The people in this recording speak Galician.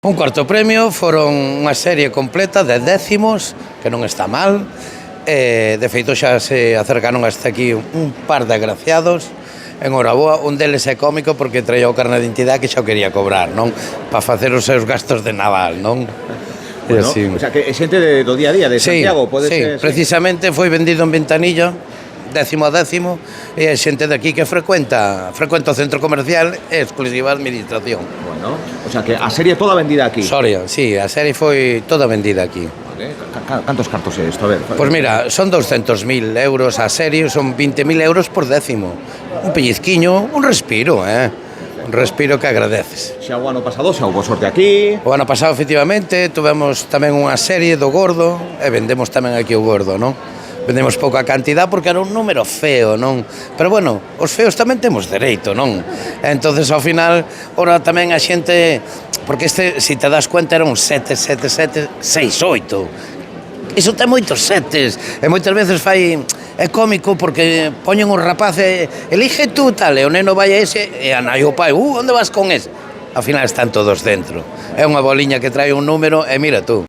Un cuarto premio foron unha serie completa de décimos, que non está mal. De feito xa se acercaron hasta aquí un par de agraciados. En Horaboa, un deles é cómico porque traía o carné de identidade que xa o quería cobrar, non? Para facer os seus gastos de naval, non? Bueno, o sea, que é xente do día a día de Santiago, pode ser... Sí, precisamente foi vendido en Ventanilla, décimo a décimo, e é xente de aquí que frecuenta o centro comercial e exclusiva administración. Bueno, o sea, que a serie toda vendida aquí. Soria, sí, a serie foi toda vendida aquí. Vale. Cantos cartos é isto? A ver. Pois mira, son 200.000 euros a serie, son 20.000 euros por décimo. Un pellizquiño, un respiro, un respiro que agradeces. Xa o ano pasado xa houve sorte aquí. O ano pasado, efectivamente, tuvemos tamén unha serie do Gordo e vendemos tamén aquí o Gordo, non? Vendemos pouca cantidad porque era un número feo, non? Pero bueno, os feos tamén temos dereito, non? Entonces, ao final, ora tamén a xente... Porque este, se te das cuenta, era un 7, 7, 7, 6, 8. Iso ten moitos setes. E moitas veces fai... É cómico porque poñen un rapaz e elige tú tal, e o neno vai a ese e a nai o pai, onde vas con ese? Ao final están todos dentro. É unha boliña que trae un número e mira tú.